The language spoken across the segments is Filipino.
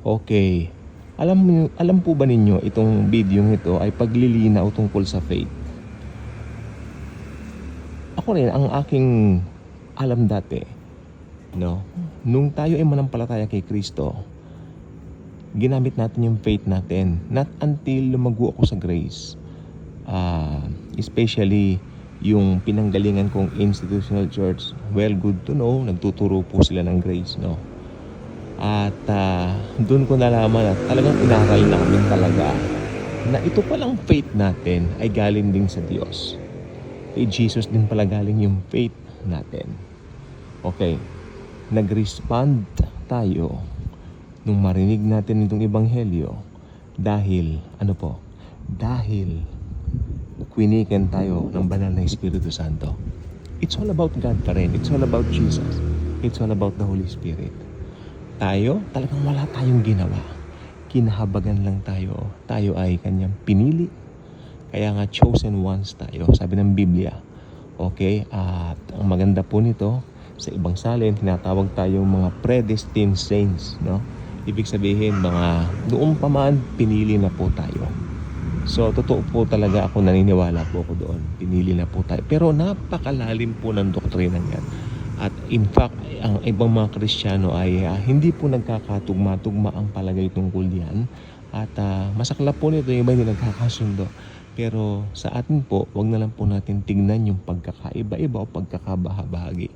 Okay. Alam po ba ninyo itong video ito ay paglilinaw tungkol sa faith? Ako rin, ang aking alam dati, no? Nung tayo ay manampalataya kay Kristo, ginamit natin yung faith natin. Not until lumago ako sa grace. Especially yung pinanggalingan kong institutional church. Well, good to know, nagtuturo po sila ng grace, no? At doon ko nalaman at talagang inaral namin talaga na ito palang faith natin ay galing din sa Diyos. Kay Jesus din pala galing yung faith natin. Okay, nag-respond tayo nung marinig natin itong ebanghelyo dahil, dahil kwinikan tayo ng banal na Espiritu Santo. It's all about God pa rin. It's all about Jesus. It's all about the Holy Spirit. Tayo, talagang wala tayong ginawa. Kinahabagan lang tayo. Tayo ay kanyang pinili. Kaya nga chosen ones tayo, sabi ng Biblia. Okay? At ang maganda po nito, sa ibang salin, tinatawag tayong mga predestined saints. No? Ibig sabihin, mga noong pa man, pinili na po tayo. So, totoo po talaga ako, naniniwala po ako doon. Pinili na po tayo. Pero napakalalim po ng doktrinang yan. At in fact, ang ibang mga Kristiyano ay hindi po nagkakatugma-tugma ang palagay tungkol diyan. At masaklap po nito, yung iba hindi nagkakasundo. Pero sa atin po, wag na lang po natin tignan yung pagkakaiba-iba o pagkakabahabahagi.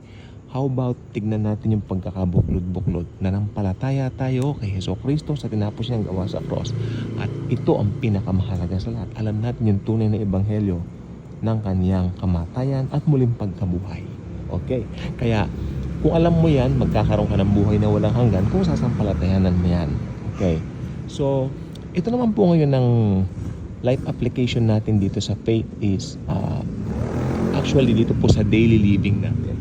How about tignan natin yung pagkakabuklod-buklod na nampalataya tayo kay Jesucristo sa tinapos niyang gawa sa cross. At ito ang pinakamahalaga sa lahat. Alam natin yung tunay na ebanghelyo ng kaniyang kamatayan at muling pagkabuhay. Okay? Kaya kung alam mo yan, magkakaroon ka ng buhay na walang hanggan kung sasampalatayanan mo yan. Okay? So, ito naman po ngayon ng life application natin dito sa faith is actually dito po sa daily living natin.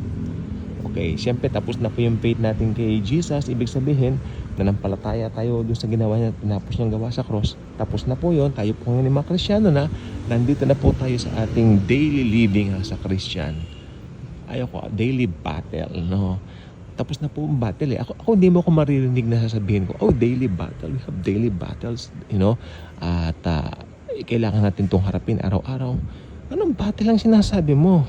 Okay, siyempre tapos na po yung faith natin kay Jesus. Ibig sabihin, nanampalataya tayo dun sa ginawa niya, tinapos niyang gawa sa cross. Tapos na po yun, tayo po ngayon mga Kristiyano na, nandito na po tayo sa ating daily living sa Christian. Daily battle, no? Tapos na po ang battle eh. Ako hindi mo ako maririnig na sasabihin ko, daily battle. We have daily battles, you know? At kailangan natin itong harapin araw-araw. Anong battle ang sinasabi mo?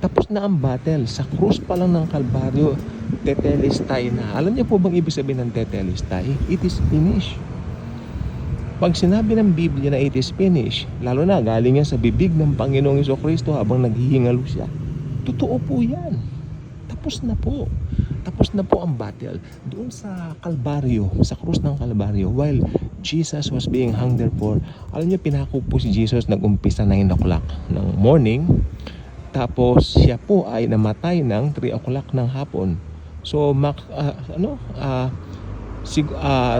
Tapos na ang battle. Sa krus pa lang ng Kalbaryo, tetelestai na. Alam niyo po bang ibig sabihin ng tetelestai? It is finished. Pag sinabi ng Biblia na it is finished, lalo na galing yan sa bibig ng Panginoong Jesucristo habang naghihingalo siya. Totoo po yan. Tapos na po. Tapos na po ang battle. Doon sa Kalbaryo, sa krus ng Kalbaryo, while Jesus was being hung there for, alam niyo, pinako po si Jesus nag-umpisa 9 o'clock ng morning. Tapos siya po ay namatay ng 3 o'clock ng hapon. So,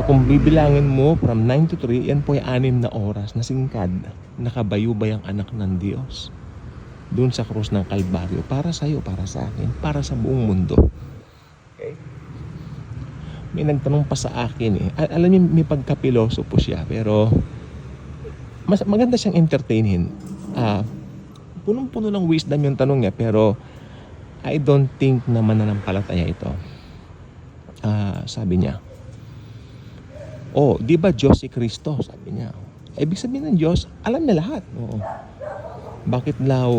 kung bibilangin mo from 9 to 3, yan po ay 6 na oras na singkad. Nakabayubay ang anak ng Diyos doon sa krus ng Kalbaryo. Para sa iyo, para sa akin, para sa buong mundo. Okay? May nagtanong pa sa akin eh. Alam niyo, may pagkapiloso po siya. Pero maganda siyang entertainin. Punong-puno ng wisdom yung tanong niya. Pero I don't think na mananampalataya ito. Sabi niya, di ba Diyos si Kristo? Sabi niya. Ibig sabihin ng Diyos, alam niya lahat. Oo. Bakit law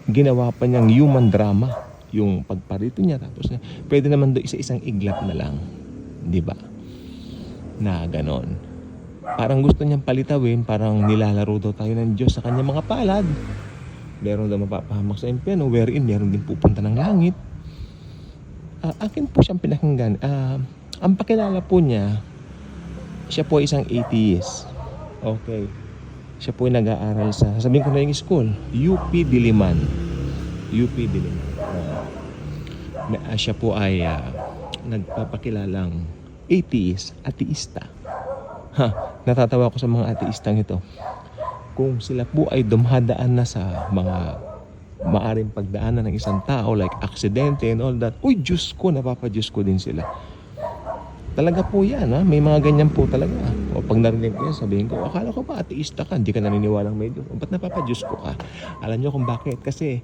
ginawa pa niyang human drama yung pagparito niya? Tapos pwede naman do isa-isang iglap na lang. Di ba? Na ganon. Parang gusto niyang palitawin, parang nilalaro daw tayo ng Diyos sa kanyang mga palad. Meron daw mapapahamak sa impyerno, wherein meron din pupunta ng langit. Akin po siyang pinakinggan. Ang pakilala po niya, siya po isang atheist. Okay. Siya po ay nag-aaral sa, sabihin ko na yung school, UP Diliman. UP Diliman. Siya po ay nagpapakilalang ateista. Natatawa ko sa mga ateistang ito. Kung sila po ay dumadaan na sa mga maaring pagdaanan ng isang tao, like aksidente and all that, Diyos ko, napapa-Diyos ko din sila. Talaga po yan, may mga ganyan po talaga. O pag narinig ko yan, sabihin ko, akala ko ba ateista ka, hindi ka naniniwalang may Diyos. Ba't napapa-Diyos ko ka? Alam niyo kung bakit? Kasi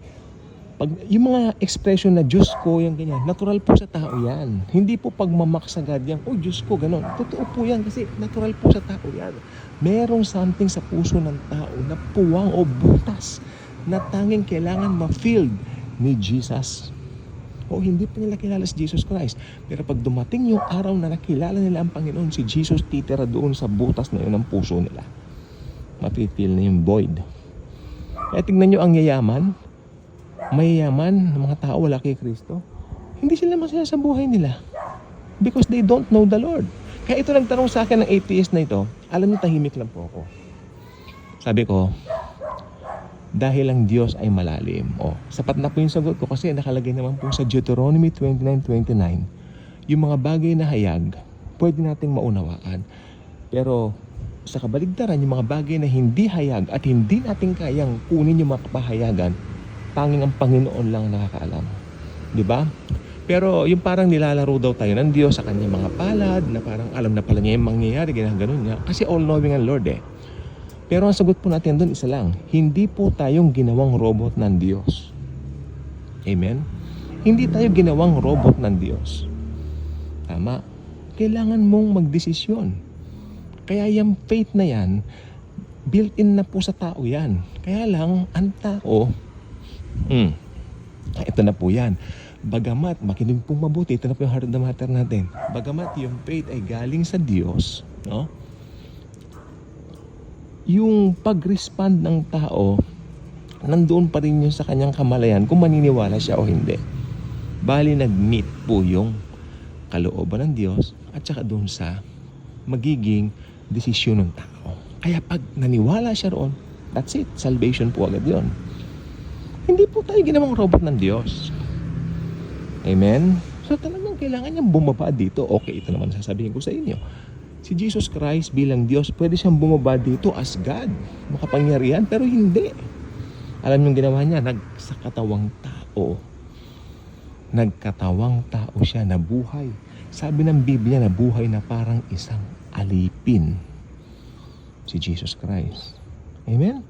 Pag, yung mga expression na Diyos ko, yung ganyan, natural po sa tao yan. Hindi po pagmamaksagad yan, oh Diyos ko, gano'n. Totoo po yan kasi natural po sa tao yan. Merong something sa puso ng tao na puwang o butas na tanging kailangan ma-filled ni Jesus. O hindi pa nila kilala si Jesus Christ. Pero pag dumating yung araw na nakilala nila ang Panginoon, si Jesus titira doon sa butas na yun ng puso nila. Mapipil na yung void. Kaya tignan nyo ang yayaman, mayayaman ng mga tao wala kay Kristo. Hindi sila masaya sa buhay nila. Because they don't know the Lord. Kaya ito nagtanong sa akin ng atheist na ito, alam niyo tahimik lang po ako. Sabi ko, dahil ang Diyos ay malalim. Sapat na po yung sagot ko kasi nakalagay naman po sa Deuteronomy 29:29, yung mga bagay na hayag, pwede nating maunawaan. Pero sa kabaligtaran, yung mga bagay na hindi hayag at hindi natin kayang kunin yung mga kapahayagan, tanging ang Panginoon lang nakakaalam. Di ba? Pero yung parang nilalaro daw tayo ng Diyos sa kanyang mga palad, na parang alam na pala niya yung mangyayari, ganun niya. Kasi all-knowing ang Lord eh. Pero ang sagot po natin doon isa lang, hindi po tayong ginawang robot ng Diyos. Amen? Hindi tayo ginawang robot ng Diyos. Tama? Kailangan mong magdesisyon. Kaya yung faith na yan, built-in na po sa tao yan. Kaya lang, ang tao, ito na po yan. Bagamat, makinig pong mabuti, ito na po yung heart of the matter natin. Bagamat yung faith ay galing sa Diyos, no? Yung pag-respond ng tao, nandoon pa rin yun sa kanyang kamalayan kung maniniwala siya o hindi. Bali, nag-meet po yung kalooban ng Diyos at saka doon sa magiging desisyon ng tao. Kaya pag naniwala siya roon, that's it. Salvation po agad yun. Hindi po tayo ginawang robot ng Diyos. Amen? So talagang kailangan niyang bumaba dito. Okay, ito naman sasabihin ko sa inyo. Si Jesus Christ bilang Diyos, pwede siyang bumaba dito as God. Makapangyarihan, pero hindi. Alam niyong ginawa niya, nagkatawang tao. Nagkatawang tao siya na buhay. Sabi ng Biblia na buhay na parang isang alipin. Si Jesus Christ. Amen?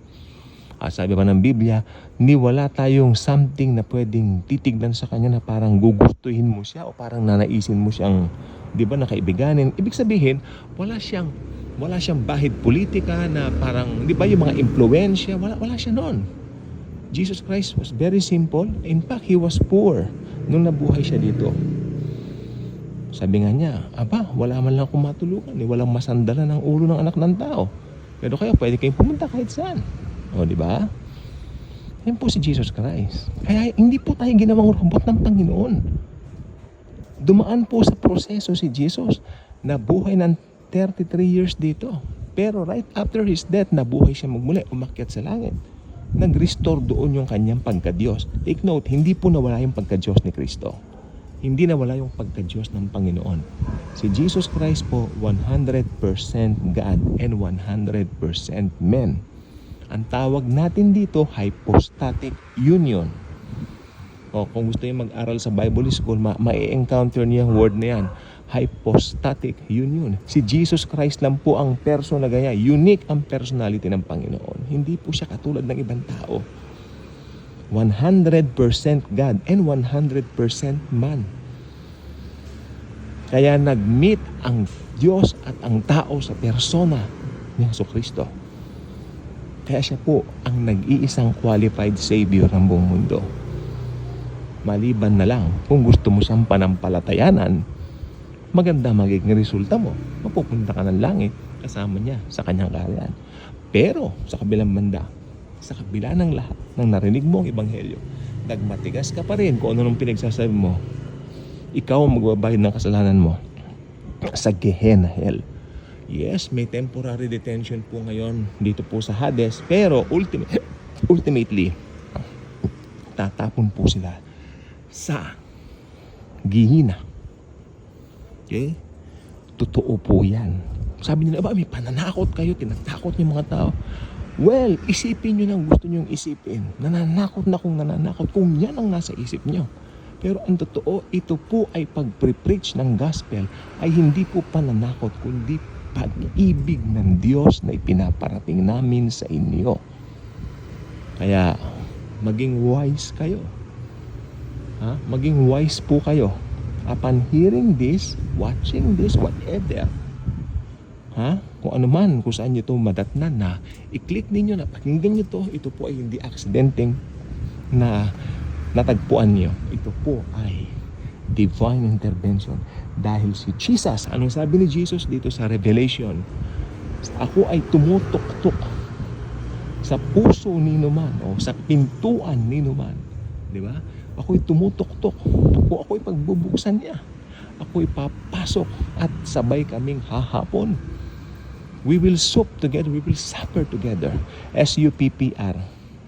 Sabi pa ng Biblia, ni wala tayong something na pwedeng titignan sa kanya na parang gugustuhin mo siya o parang nanaisin mo siyang, di ba, nakaibiganin. Ibig sabihin, wala siyang bahid politika na parang, di ba, yung mga impluensya, wala siya noon. Jesus Christ was very simple. In fact, He was poor nung nabuhay siya dito. Sabi nga niya, wala man lang akong matulungan, walang masandalan ng ulo ng anak ng tao. Pero kayo, pwede kayong pumunta kahit saan. Di ba? Yan po si Jesus Christ. Kaya hindi po tayo ginawang robot ng Panginoon. Dumaan po sa proseso si Jesus. Nabuhay ng 33 years dito. Pero right after His death, nabuhay siya magmuli, umakyat sa langit. Nag-restore doon yung kanyang pagka-Diyos. Take note, hindi po nawala yung pagka-Diyos ni Kristo. Hindi nawala yung pagka-Diyos ng Panginoon. Si Jesus Christ po, 100% God and 100% man. Ang tawag natin dito, hypostatic union. Kung gusto niyo mag-aral sa Bible School, ma-encounter niyo yung word na yan. Hypostatic union. Si Jesus Christ lang po ang person na gaya. Unique ang personality ng Panginoon. Hindi po siya katulad ng ibang tao. 100% God and 100% man. Kaya nag-meet ang Diyos at ang tao sa persona ni Jesucristo. Kaya siya po ang nag-iisang qualified Savior ng buong mundo. Maliban na lang, kung gusto mo siyang panampalatayanan, maganda magiging resulta mo. Mapupunta ka ng langit kasama niya sa kanyang kaharian. Pero sa kabilang banda, sa kabila ng lahat ng narinig mo ang ebanghelyo, nagmatigas ka pa rin kung ano nung pinagsasabi mo, ikaw ang magbabayad ng kasalanan mo sa Gehenna Hell. Yes, may temporary detention po ngayon dito po sa Hades, pero ultimately, tatapon po sila sa Gehenna. Okay? Totoo po yan. Sabi nila, may pananakot kayo, tinatakot niyo mga tao. Well, isipin nyo ng gusto nyo isipin. Nananakot na kung nananakot, kung yan ang nasa isip nyo. Pero ang totoo, ito po ay pag-preach ng gospel ay hindi po pananakot, kundi pag-ibig ng Diyos na ipinaparating namin sa inyo. Kaya, maging wise kayo. Ha? Maging wise po kayo. Upon hearing this, watching this, whatever, ha? Kung ano man, kung saan nyo ito madatnan na, i-click ninyo na pakinggan nyo to, ito po ay hindi aksidenteng na natagpuan nyo. Ito po ay divine intervention. Dahil si Jesus, anong sabi ni Jesus dito sa Revelation? Ako ay tumutok-tok sa puso ni numan o sa pintuan ni numan. Di ba? Ako'y tumutok-tok. Ako'y pagbubuksan niya. Ako'y papasok at sabay kaming hahapon. We will sup together. We will supper together. SUPPR.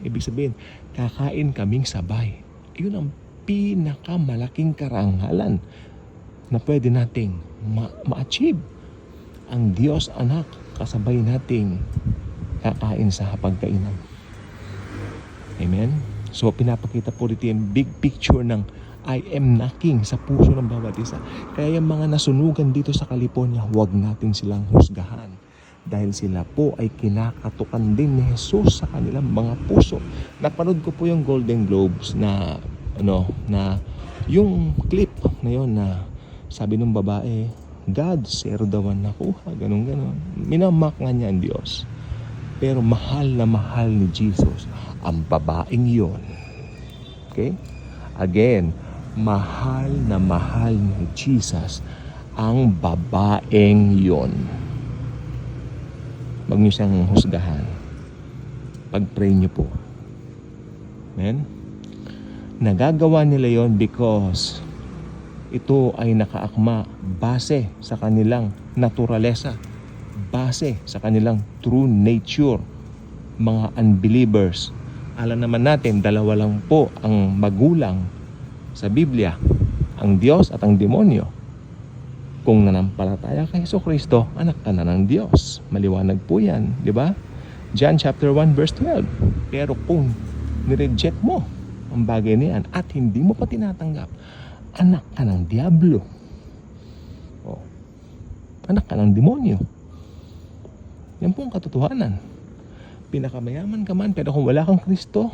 Ibig sabihin, kakain kaming sabay. Yun ang pinakamalaking karangalan na pwede nating ma-achieve. Ang Diyos anak, kasabay nating kakain sa hapagkainan. Amen? So, pinapakita po dito yung big picture ng I am knocking sa puso ng bawat isa. Kaya yung mga nasunugan dito sa California, huwag natin silang husgahan. Dahil sila po ay kinakatukan din ni Jesus sa kanilang mga puso. Napanood ko po yung Golden Globes na, na yung clip na yun na sabi ng babae, God, zero daw ang nakuha. Ganun. Minamak nga niya ang Diyos. Pero mahal na mahal ni Jesus ang babaeng yun. Okay? Again, mahal na mahal ni Jesus ang babaeng yun. Huwag niyo siyang husgahan. Pag-pray niyo po. Amen? Nagagawa nila yon because ito ay nakaakma base sa kanilang naturalesa, base sa kanilang true nature. Mga unbelievers, alam naman natin, dalawa lang po ang magulang sa Biblia, ang Diyos at ang demonyo. Kung nanampalataya kay Jesucristo, anak ka na ng Diyos. Maliwanag po yan, di ba? John chapter 1 verse 12. Pero kung nireject mo ang bagay niyan at hindi mo pa tinatanggap, anak ka ng Diablo. O, anak ka ng demonyo. Yan po ang katotohanan. Pinakamayaman ka man, pero kung wala kang Kristo,